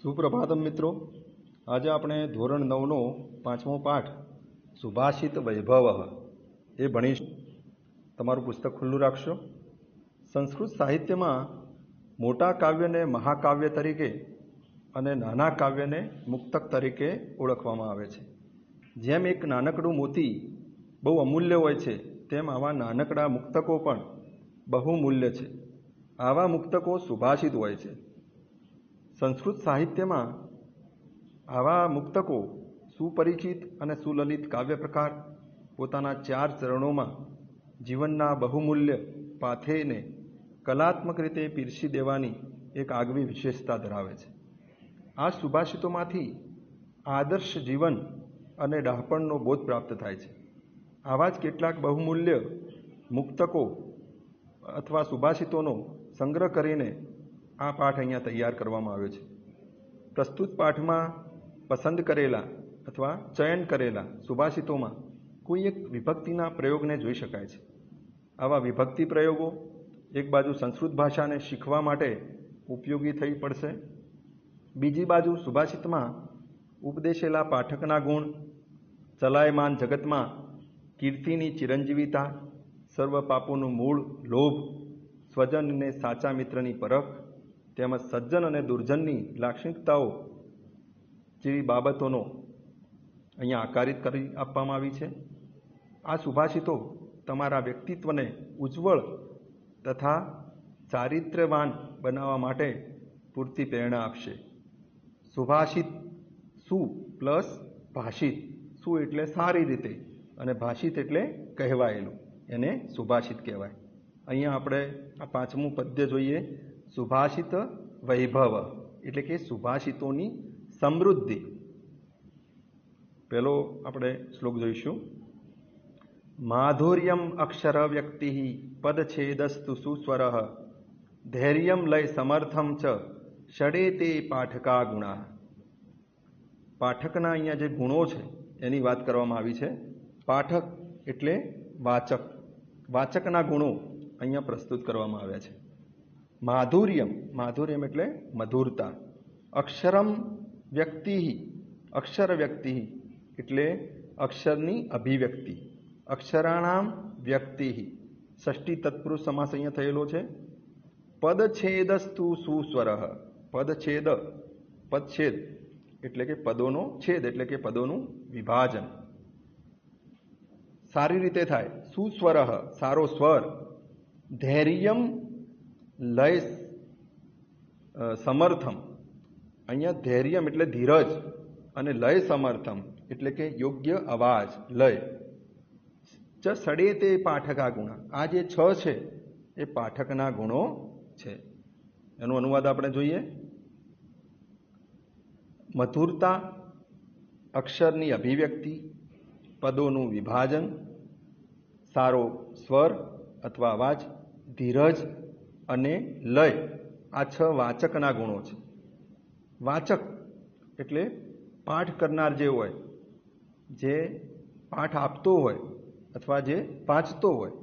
સુપ્રભાતમ મિત્રો, આજે આપણે ધોરણ 9નો 5મો પાઠ સુભાષિત વૈભવ એ ભણીશું. તમારું પુસ્તક ખુલ્લું રાખશો. સંસ્કૃત સાહિત્યમાં મોટા કાવ્યને મહાકાવ્ય તરીકે અને નાના કાવ્યને મુક્તક તરીકે ઓળખવામાં આવે છે. જેમ એક નાનકડું મોતી બહુ અમૂલ્ય હોય છે, તેમ આવા નાનકડા મુક્તકો પણ બહુમૂલ્ય છે. આવા મુક્તકો સુભાષિત હોય છે. સંસ્કૃત સાહિત્યમાં આવા મુક્તકો સુપરિચિત અને સુલલિત કાવ્ય પ્રકાર પોતાના 4 ચરણોમાં જીવનના બહુમૂલ્ય પાથેયને કલાત્મક રીતે પીરસી દેવાની એક આગવી વિશેષતા ધરાવે છે. આ સુભાષિતોમાંથી આદર્શ જીવન અને ડહાપણનો બોધ પ્રાપ્ત થાય છે. આવા જ કેટલાક બહુમૂલ્ય મુક્તકો અથવા સુભાષિતોનો સંગ્રહ કરીને આ પાઠ અહીંયા તૈયાર કરવામાં આવ્યો છે. પ્રસ્તુત પાઠમાં પસંદ કરેલા અથવા ચયન કરેલા સુભાષિતોમાં કોઈ એક વિભક્તિના પ્રયોગને જોઈ શકાય છે. આવા વિભક્તિ પ્રયોગો એક બાજુ સંસ્કૃત ભાષાને શીખવા માટે ઉપયોગી થઈ પડશે, બીજી બાજુ સુભાષિતમાં ઉપદેશેલા પાઠકના ગુણ, ચલાયમાન જગતમાં કીર્તિની ચિરંજીવિતા, સર્વ પાપોનું મૂળ લોભ, સ્વજન અને સાચા મિત્રની પરખ તેમજ સજ્જન અને દુર્જનની લાક્ષણિકતાઓ જેવી બાબતોનો અહીંયા આકારિત કરી આપવામાં આવી છે. આ સુભાષિતો તમારા વ્યક્તિત્વને ઉજ્જવળ તથા ચારિત્ર્યવાન બનાવવા માટે પૂરતી પ્રેરણા આપશે. સુભાષિત સુ પ્લસ ભાષિત, સુ એટલે સારી રીતે અને ભાષિત એટલે કહેવાયેલું, એને સુભાષિત કહેવાય. અહીંયા આપણે આ 5મું પદ્ય જોઈએ. સુભાષિત વૈભવ એટલે કે સુભાષિતોની સમૃદ્ધિ. પહેલો આપણે શ્લોક જોઈશું. માધુર્યમ અક્ષર વ્યક્તિ પદછેદસ્તુ સુસ્વર ધૈર્યમ લય સમર્થમ ચ ષડે તે પાઠકા ગુણા. પાઠકના અહીંયા જે ગુણો છે એની વાત કરવામાં આવી છે. પાઠક એટલે વાચક, વાચકના ગુણો અહીંયા પ્રસ્તુત કરવામાં આવ્યા છે. માધુર્યમ, માધુર્યમ એટલે મધુરતા. અક્ષરમ વ્યક્તિ, અક્ષર વ્યક્તિ એટલે અક્ષરની અભિવ્યક્તિ. અક્ષરાણામ વ્યક્તિ, ષષ્ઠી તત્પુરુષ સમાસ અહીંયા થયેલો છે. પદછેદસ્તુ સુસ્વર, પદછેદ, પદછેદ એટલે કે પદોનો છેદ એટલે કે પદોનું વિભાજન સારી રીતે થાય. સુસ્વર સારો સ્વર. ધૈર્યમ લય સમર્થમ, અહીંયા ધૈર્યમ એટલે ધીરજ અને લય સમર્થમ એટલે કે યોગ્ય અવાજ, લય. ચ સડે તે પાઠકા ગુણા, આ જે 6 છે એ પાઠકના ગુણો છે. એનો અનુવાદ આપણે જોઈએ. મધુરતા, અક્ષરની અભિવ્યક્તિ, પદોનું વિભાજન, સારો સ્વર અથવા અવાજ, ધીરજ અને લય, આ 6 વાચકના ગુણો છે. વાચક એટલે પાઠ કરનાર જે હોય, જે પાઠ આપતો હોય અથવા જે વાંચતો હોય,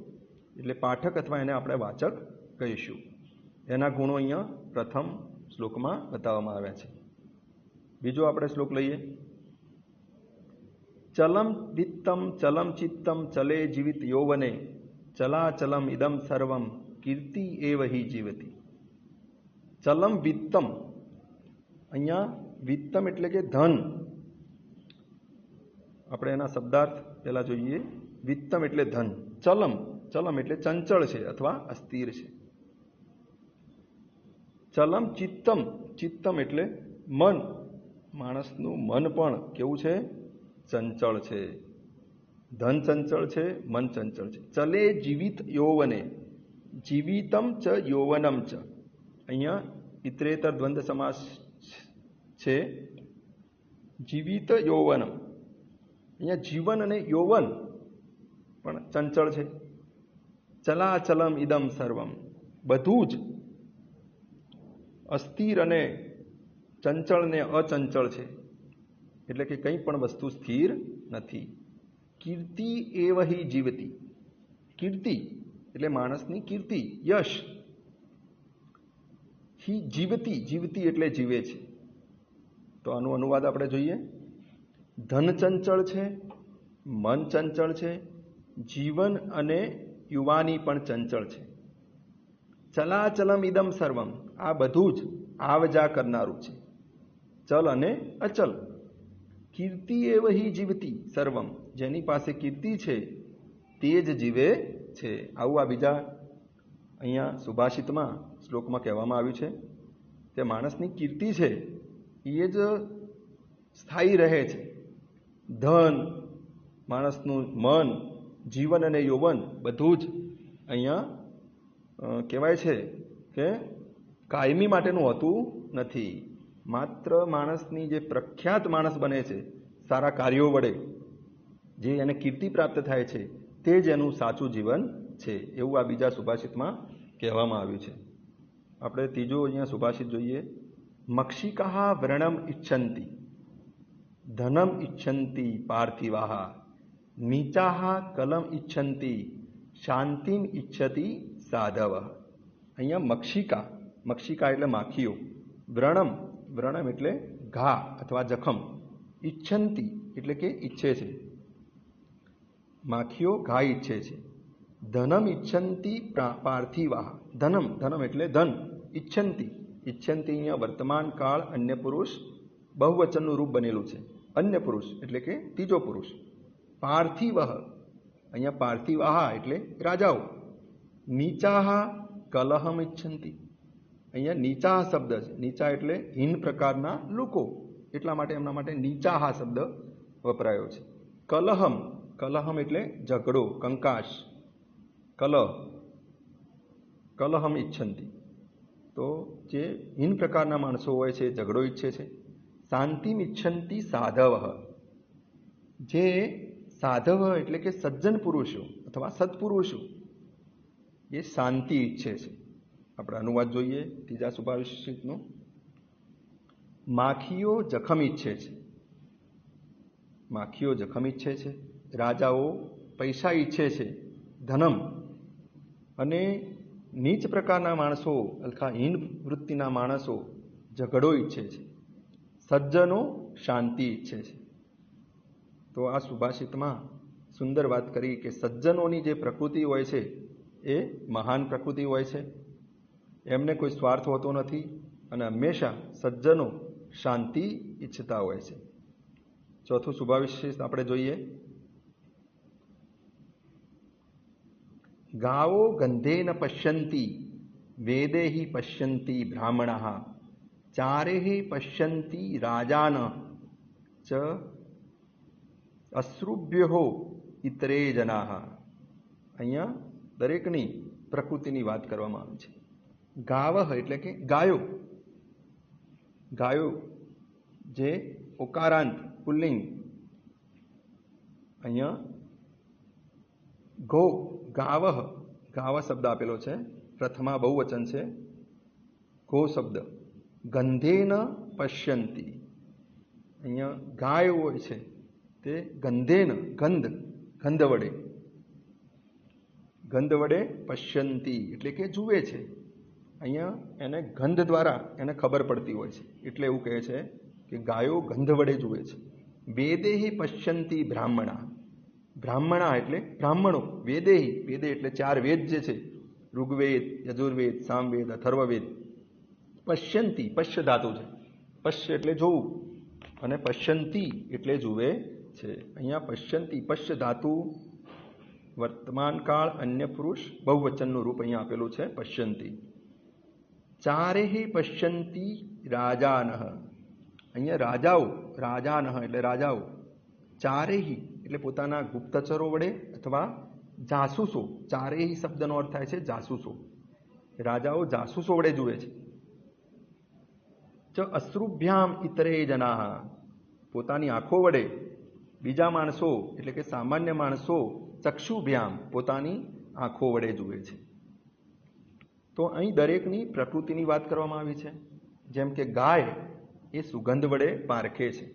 એટલે પાઠક અથવા એને આપણે વાચક કહીશું. એના ગુણો અહીંયા પ્રથમ શ્લોકમાં બતાવવામાં આવ્યા છે. બીજો આપણે શ્લોક લઈએ. ચલમ વિત્તમ ચલમ ચિત્તમ ચલે જીવિત યૌવને ચલાચલમ ઇદમ સર્વમ કીર્તિ એવ હિ જીવતી. ચલમ વિત્તમ, અહીંયા વિત્તમ એટલે કે ધન. આપણે એના શબ્દાર્થ પહેલા જોઈએ. વિત્તમ એટલે ધન. ચલમ, ચલમ એટલે ચંચળ છે અથવા અસ્થિર છે. ચલમ ચિત્તમ, ચિત્તમ એટલે મન. માણસનું મન પણ કેવું છે? ચંચળ છે. ધન ચંચળ છે, મન ચંચળ છે. ચલે જીવિત યૌવને, જીવિતમ ચ યૌવનમ ચ, અહીંયા ઇતરેતર દ્વંદ્વ સમાસ છે. જીવિત યૌવનમ, અહીંયા જીવન અને યૌવન પણ ચંચળ છે. ચલાચલમ ઇદમ સર્વમ, બધું જ અસ્થિર અને ચંચળ ને અચંચળ છે, એટલે કે કંઈ પણ વસ્તુ સ્થિર નથી. કીર્તિ એવ હિ જીવતી, કીર્તિ એટલે માણસની કીર્તિ, યશ. હિ જીવતી, જીવતી એટલે જીવે છે. તો આનું અનુવાદ આપણે જોઈએ. ધન ચંચળ છે, મન ચંચળ છે, જીવન અને યુવાની પણ ચંચળ છે. ચલાચલમ ઇદમ સર્વમ, આ બધું જ આવજા કરનારું છે, ચલ અને અચલ. કીર્તિ એવ હિ જીવતી સર્વમ, જેની પાસે કીર્તિ છે તે જ જીવે છે. આવું આ બીજા અહીંયા સુભાષિતમાં શ્લોકમાં કહેવામાં આવ્યું છે કે માણસની કીર્તિ છે એ જ સ્થાયી રહે છે. ધન, માણસનું મન, જીવન અને યૌવન બધું જ અહીંયા કહેવાય છે કે કાયમી માટેનું હોતું નથી. માત્ર માણસની જે પ્રખ્યાત માણસ બને છે સારા કાર્યો વડે, જે એને કીર્તિ પ્રાપ્ત થાય છે, તે જ એનું સાચું જીવન છે, એવું આ બીજા સુભાષિતમાં કહેવામાં આવ્યું છે. આપણે ત્રીજો અહીંયા સુભાષિત જોઈએ. મક્ષિકાહ વ્રણમ ઇચ્છન્તિ, ધનમ ઇચ્છન્તિ પાર્થિવાહ, નીચાહ કલમ ઇચ્છન્તિ, શાંતિમ ઇચ્છતિ સાધવ. અહીંયા મક્ષિકા, મક્ષિકા એટલે માખીઓ, વ્રણમ, વ્રણમ એટલે ઘા અથવા જખમ, ઇચ્છન્તિ એટલે કે ઈચ્છે છે, માખીઓ ઘા ઈચ્છે છે. ધનમ ઇચ્છન્તિ પાર્થિવાહ, ધનમ, ધનમ એટલે ધન, ઇચ્છન્તિ, ઇચ્છન્તિ અહીંયા વર્તમાન કાળ અન્ય પુરુષ બહુવચનનું રૂપ બનેલું છે. અન્ય પુરુષ એટલે કે ત્રીજો પુરુષ. પાર્થિવહ, અહીંયા પાર્થિવાહ એટલે રાજાઓ. નીચાહ કલહમ ઇચ્છન્તિ, અહીંયા નીચા શબ્દ છે, નીચા એટલે હીન પ્રકારના લોકો, એટલા માટે એમના માટે નીચાહ શબ્દ વપરાયો છે. કલહમ, કલહમ એટલે ઝઘડો, કંકાશ, કલહ, કલહમ ઇચ્છન્તિ. તો જે હીન પ્રકારના માણસો હોય છે ઝઘડો ઈચ્છે છે. શાંતિમ ઇચ્છન્તિ સાધવ, જે સાધવ એટલે કે સજ્જન પુરુષો અથવા સત્પુરુષો એ શાંતિ ઈચ્છે છે. આપણે અનુવાદ જોઈએ ત્રીજા સુભાષિતનો. માખીઓ જખમ ઈચ્છે છે, માખીઓ જખમ ઈચ્છે છે. રાજાઓ પૈસા ઈચ્છે છે, ધનમ. અને નીચ પ્રકારના માણસો અથવા હીન વૃત્તિના માણસો ઝઘડો ઈચ્છે છે. સજ્જનો શાંતિ ઈચ્છે છે. તો આ સુભાષિતમાં સુંદર વાત કરી કે સજ્જનોની જે પ્રકૃતિ હોય છે એ મહાન પ્રકૃતિ હોય છે, એમને કોઈ સ્વાર્થ હોતો નથી અને હંમેશા સજ્જનો શાંતિ ઈચ્છતા હોય છે. ચોથું સુભાષિત આપણે જોઈએ. ગાવો ગંધેન પશ્યંતી, વેદેહિ પશ્યંતી બ્રાહ્મણાઃ, ચારેહિ પશ્યંતી રાજાન ચ અશ્રુભ્યો ઇતરે જનાઃ. અહીંયા દરેકની પ્રકૃતિની વાત કરવામાં આવી છે. ગાવહ એટલે કે ગાયો, ગાયો જે ઓકારાંત પુલ્લિંગ, અહીંયા ગો, ગાવહ, ગાવ શબ્દ આપેલો છે, પ્રથમા બહુવચન છે, ગો શબ્દ. ગંધેન પશ્યંતી, અહીંયા ગાય હોય છે તે ગંધેન, ગંધ, ગંધ વડે, ગંધ વડે પશ્યંતી એટલે કે જુએ છે. અહીંયા એને ગંધ દ્વારા એને ખબર પડતી હોય છે, એટલે એવું કહે છે કે ગાયો ગંધ વડે જુએ છે. વેદેહિ પશ્યંતી બ્રાહ્મણા, બ્રાહ્મણા એટલે બ્રાહ્મણો. વેદેહિ, વેદે એટલે ચાર વેદ જે છે, ઋગ્વેદ, યજુર્વેદ, સામવેદ, અથર્વવેદ. પશ્યંતી, પશ્ય ધાતુ છે, પશ્ય એટલે જોવું અને પશ્યંતી એટલે જુએ છે. અહીંયા પશ્યંતી, પશ્ય ધાતુ, વર્તમાન કાળ અન્ય પુરુષ બહુવચનનું રૂપ અહીંયા આપેલું છે, પશ્યંતી. ચારેહિ પશ્યંતી રાજાનઃ, અહીંયા રાજાઓ, રાજાનઃ એટલે રાજાઓ. ચારેહિ એટલે પોતાના ગુપ્તચરો વડે અથવા જાસૂસો, ચારેહિ શબ્દનો અર્થ થાય છે જાસૂસો. રાજાઓ જાસૂસો વડે જુએ છે. ચ અશ્રુભ્યામ ઇતરે જનાઃ, પોતાની આંખો વડે બીજા માણસો એટલે કે સામાન્ય માણસો ચક્ષુભ્યામ પોતાની આંખો વડે જુએ છે. તો અહીં દરેકની પ્રકૃતિની વાત કરવામાં આવી છે. જેમ કે ગાય એ સુગંધ વડે પારખે છે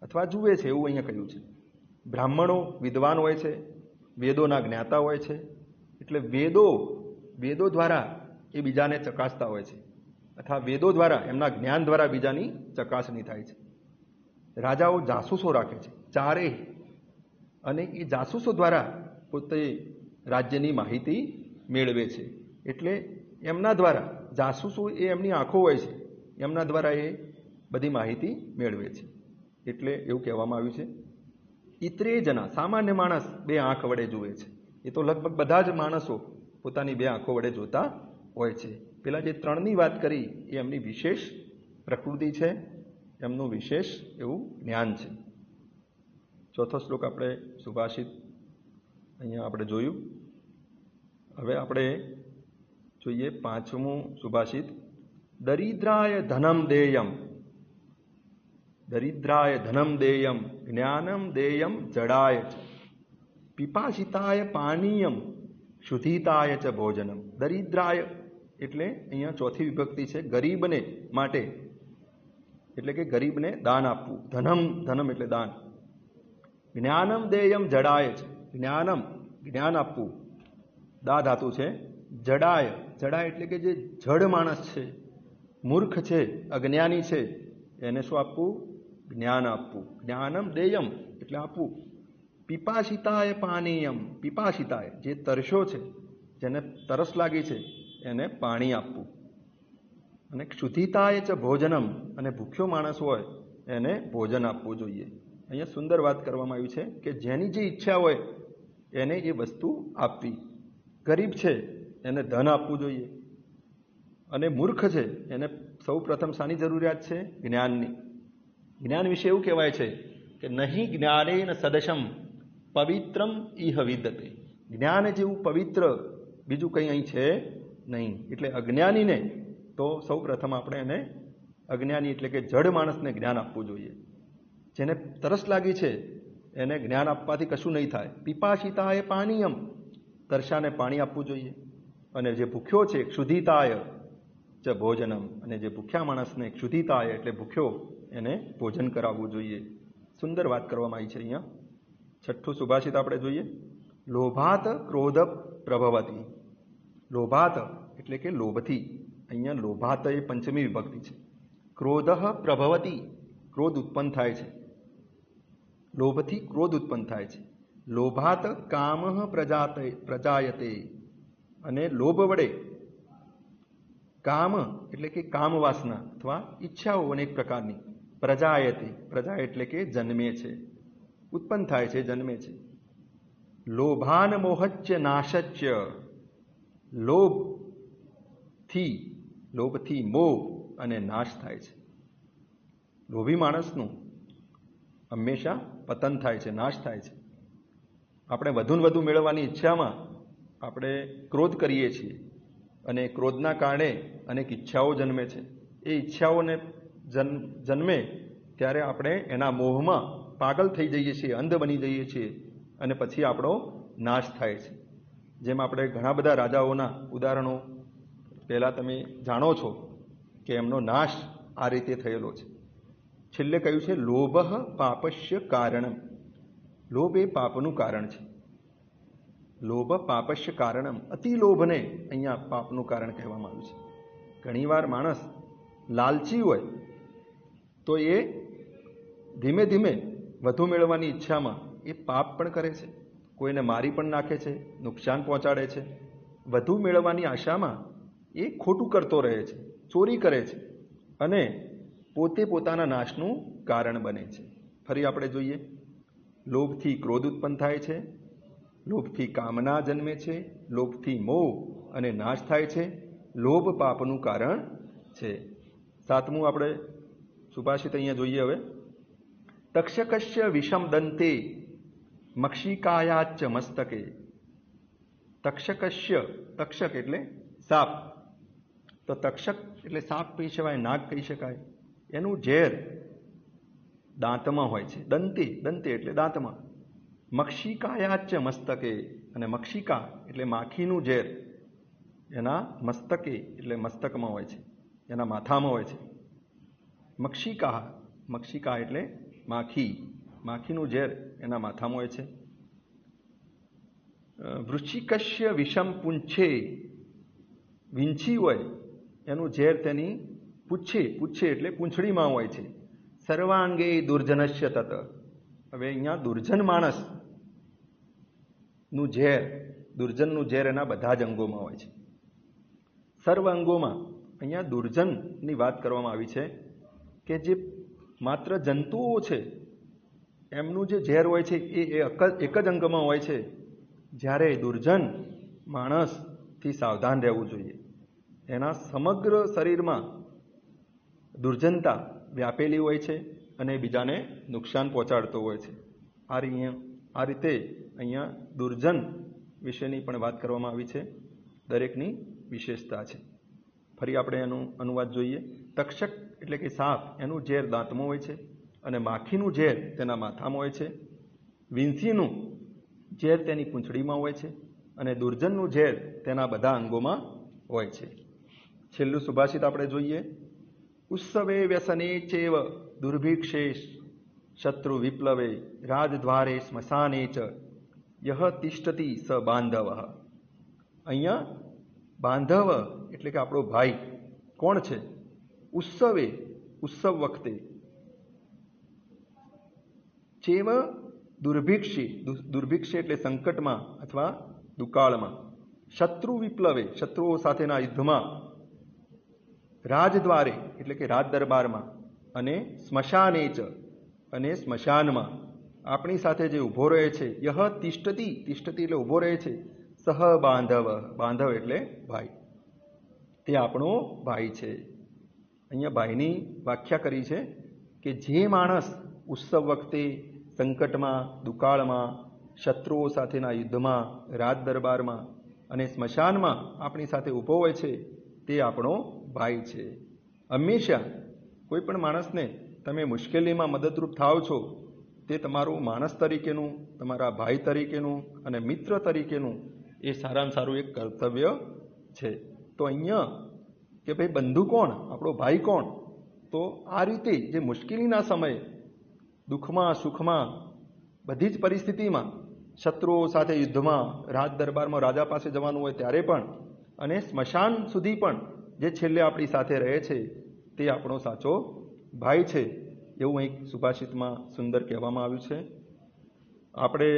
અથવા જુએ છે, એવું અહીંયા કહ્યું છે. બ્રાહ્મણો વિદ્વાન હોય છે, વેદોના જ્ઞાતા હોય છે, એટલે વેદો દ્વારા એ બીજાને ચકાસતા હોય છે અથવા વેદો દ્વારા એમના જ્ઞાન દ્વારા બીજાની ચકાસણી થાય છે. રાજાઓ જાસૂસો રાખે છે ચારે, અને એ જાસૂસો દ્વારા પોતે રાજ્યની માહિતી મેળવે છે. એટલે એમના દ્વારા, જાસૂસો એ એમની આંખો હોય છે, એમના દ્વારા એ બધી માહિતી મેળવે છે. એટલે એવું કહેવામાં આવ્યું છે. ઇતરે જના, સામાન્ય માણસ બે આંખ વડે જુએ છે. એ તો લગભગ બધા જ માણસો પોતાની બે આંખો વડે જોતા હોય છે. પેલા જે ત્રણની વાત કરી એ એમની વિશેષ પ્રકૃતિ છે, એમનું વિશેષ એવું જ્ઞાન છે. ચોથો શ્લોક આપણે સુભાષિત અહીંયા આપણે જોયું. હવે આપણે જોઈએ પાંચમું સુભાષિત. દરિદ્રાય ધનમ દેયમ, દરિદ્રાય ધનમ દેયમ જ્ઞાનમ દેયમ જડાય ચ, પિપાસિતાય પાનીયમ શુદ્ધિતાય ચ ભોજનમ. દરિદ્રાય એટલે અહીંયા ચોથી વિભક્તિ છે, ગરીબને માટે, એટલે કે ગરીબને દાન આપવું. ધનમ, ધનમ એટલે દાન. જ્ઞાનમ દેયમ જડાય છે, જ્ઞાનમ જ્ઞાન આપવું, દા ધાતુ છે. જડાય, જડાય એટલે કે જે જડ માણસ છે, મૂર્ખ છે, અજ્ઞાની છે, એને શું આપવું? જ્ઞાન આપવું. જ્ઞાનમ દેયમ એટલે આપવું. પિપાસિતાય પાનીયમ, પિપાસિતાય જે તરસ્યો છે, જેને તરસ લાગી છે, એને પાણી આપવું. અને ક્ષુધિતાય ચ ભોજનમ, અને ભૂખ્યો માણસ હોય એને ભોજન આપવું જોઈએ. અહીંયા સુંદર વાત કરવામાં આવી છે કે જેની જે ઈચ્છા હોય એને એ વસ્તુ આપવી. ગરીબ છે એને ધન આપવું જોઈએ, અને મૂર્ખ છે એને સૌ પ્રથમ શાની જરૂરિયાત છે? જ્ઞાનની. જ્ઞાન વિશે એવું કહેવાય છે કે નહીં જ્ઞાનેન સદશમ પવિત્રમ ઇહ વિદ્યતે. જ્ઞાન જેવું પવિત્ર બીજું કંઈ અહીં છે નહીં. એટલે અજ્ઞાનીને તો સૌ પ્રથમ આપણે એને, અજ્ઞાની એટલે કે જડ માણસને જ્ઞાન આપવું જોઈએ. જેને તરસ લાગી છે એને જ્ઞાન આપવાથી કશું નહીં થાય. પિપાસિતાય પાનીયમ, તરસાને પાણી આપવું જોઈએ. અને જે ભૂખ્યો છે ક્ષુધિતાય ચ ભોજનમ, અને જે ભૂખ્યા માણસને ક્ષુધિતાય એટલે ભૂખ્યો એને ભોજન કરાવવું જોઈએ. સુંદર વાત કરવામાં આવી છે અહીંયા. છઠ્ઠું સુભાષિત આપણે જોઈએ. લોભાત ક્રોધ પ્રભવતી. લોભાત એટલે કે લોભથી, અહીંયા લોભાત એ પંચમી વિભક્તિ છે. ક્રોધ પ્રભવતી, ક્રોધ ઉત્પન્ન થાય છે. લોભથી ક્રોધ ઉત્પન્ન થાય છે. લોભાત કામ પ્રજાયતે, અને લોભ વડે કામ એટલે કે કામ વાસના અથવા ઈચ્છાઓ અનેક પ્રકારની, પ્રજાયતે, પ્રજા એટલે કે જન્મે છે, ઉત્પન્ન થાય છે, જન્મે છે. લોભાન મોહચ્ય નાશચ્ય, લોભથી મોહ અને નાશ થાય છે. લોભી માણસનું હંમેશા પતન થાય છે, નાશ થાય છે. આપણે વધુ ને વધુ મેળવવાની ઈચ્છામાં આપણે ક્રોધ કરીએ છીએ, અને ક્રોધના કારણે અનેક ઈચ્છાઓ જન્મે છે. એ ઈચ્છાઓને જન્મે ત્યારે આપણે એના મોહમાં પાગલ થઈ જઈએ છીએ, અંધ બની જઈએ છીએ, અને પછી આપણો નાશ થાય છે. જેમ આપણે ઘણા બધા રાજાઓના ઉદાહરણો પહેલાં તમે જાણો છો કે એમનો નાશ આ રીતે થયેલો છે. છેલ્લે કહ્યું છે લોભ પાપસ્ય કારણમ. લોભ એ પાપનું કારણ છે. લોભ પાપસ્ય કારણમ, અતિ લોભને અહીંયા પાપનું કારણ કહેવામાં આવ્યું છે. ઘણીવાર માણસ લાલચી હોય તો એ ધીમે ધીમે વધુ મેળવવાની ઈચ્છામાં એ પાપ પણ કરે છે, કોઈને મારી પણ નાખે છે, નુકસાન પહોંચાડે છે. વધુ મેળવવાની આશામાં એ ખોટું કરતો રહે છે, ચોરી કરે છે, અને પોતે પોતાના નાશનું કારણ બને છે. ફરી આપણે જોઈએ. લોભથી ક્રોધ ઉત્પન્ન થાય છે, લોભથી કામના જન્મે છે, લોભથી મોહ અને નાશ થાય છે. લોભ પાપનું કારણ છે. સાતમું આપણે સુભાષિત અહીંયા જોઈએ. હવે તક્ષકસ્ય વિષમ દંતે મક્ષિકાયાચ મસ્તકે. તક્ષકસ્ય, તક્ષક એટલે સાપ, તો તક્ષક એટલે સાપ કહી શકાય, નાગ કહી શકાય. એનું ઝેર દાંતમાં હોય છે. દંતે, દંતે એટલે દાંતમાં. મક્ષિકાયાચ મસ્તકે, અને મક્ષિકા એટલે માખીનું ઝેર એના મસ્તકે એટલે મસ્તકમાં હોય છે, એના માથામાં હોય છે. મક્ષિકા, મક્ષિકા એટલે માખી, માખીનું ઝેર એના માથામાં હોય છે. વૃશ્ચિકસ્ય વિષમ પૂંછે. વીંછી હોય એનું ઝેર તેની પૂંછે, પૂંછે એટલે પૂંછડીમાં હોય છે. સર્વાંગે દુર્જનસ્ય તત. હવે અહીંયા દુર્જન માણસ નું ઝેર, દુર્જનનું ઝેર એના બધા જ અંગોમાં હોય છે. સર્વ અંગોમાં. અહીંયા દુર્જનની વાત કરવામાં આવી છે કે જે માત્ર જંતુઓ છે એમનું જે ઝેર હોય છે એ એક જ અંગમાં હોય છે. જ્યારે દુર્જન માણસથી સાવધાન રહેવું જોઈએ. એના સમગ્ર શરીરમાં દુર્જનતા વ્યાપેલી હોય છે અને બીજાને નુકસાન પહોંચાડતો હોય છે. આ રીતે અહીંયા દુર્જન વિશેની પણ વાત કરવામાં આવી છે. દરેકની વિશેષતા છે. ફરી આપણે એનું અનુવાદ જોઈએ. તક્ષક એટલે કે સાપ, એનું ઝેર દાંતમાં હોય છે અને માખીનું ઝેર તેના માથામાં હોય છે. વિંસીનું ઝેર તેની પૂંછડીમાં હોય છે અને દુર્જનનું ઝેર તેના બધા અંગોમાં હોય છે. છેલ્લું સુભાષિત આપણે જોઈએ. ઉત્સવે વ્યસને ચેવ દુર્ભિક્ષેશ શત્રુ વિપ્લવે રાજદ્વારે સ્મશાને ચ યહ તિષ્ઠતી સ બાંધવ. અહીંયા બાંધવ એટલે કે આપણો ભાઈ કોણ છે? ઉત્સવે, ઉત્સવ વખતે. ચેવ દુર્ભિક્ષી, દુર્ભિક્ષી એટલે સંકટમાં અથવા દુકાળમાં. શત્રુ વિપ્લવે, શત્રુઓ સાથેના યુદ્ધમાં. રાજદ્વારે એટલે કે રાજ દરબારમાં. અને સ્મશાને ચ, અને સ્મશાનમાં આપણી સાથે જે ઊભો રહે છે. યહ તિષ્ઠતી, તિષ્ઠતી એટલે ઊભો રહે છે. સહ બાંધવ, બાંધવ એટલે ભાઈ. તે આપણો ભાઈ છે. અહીંયા ભાઈની વ્યાખ્યા કરી છે કે જે માણસ ઉત્સવ વખતે સંકટમાં, દુકાળમાં, શત્રુઓ સાથેના યુદ્ધમાં, રાજ દરબારમાં અને સ્મશાનમાં આપણી સાથે ઊભો હોય છે તે આપણો ભાઈ છે. હંમેશા કોઈ પણ માણસને તમે મુશ્કેલીમાં મદદરૂપ થાવ છો તે તમારું માણસ તરીકેનું, તમારા ભાઈ તરીકેનું અને મિત્ર તરીકેનું એ સારામાં સારું એક કર્તવ્ય છે. તો અહીંયા કે ભાઈ બંધુ કોણ? આપણો ભાઈ કોણ? તો આ રીતે જે મુશ્કેલીના સમયે, દુઃખમાં, સુખમાં, બધી જ પરિસ્થિતિમાં, શત્રુઓ સાથે યુદ્ધમાં, રાજ દરબારમાં રાજા પાસે જવાનું હોય ત્યારે પણ, અને સ્મશાન સુધી પણ જે છેલ્લે આપણી સાથે રહે છે તે આપણો સાચો ભાઈ છે, એવું અહીં સુભાષિતમાં સુંદર કહેવામાં આવ્યું છે. આપણે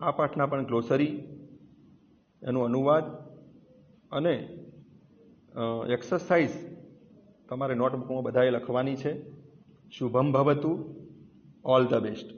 આ પાઠના પણ ગ્લોસરી, એનું અનુવાદ અને એક્સરસાઇઝ તમારે નોટબુકમાં બધાએ લખવાની છે. શુભમ ભવતુ. All the best.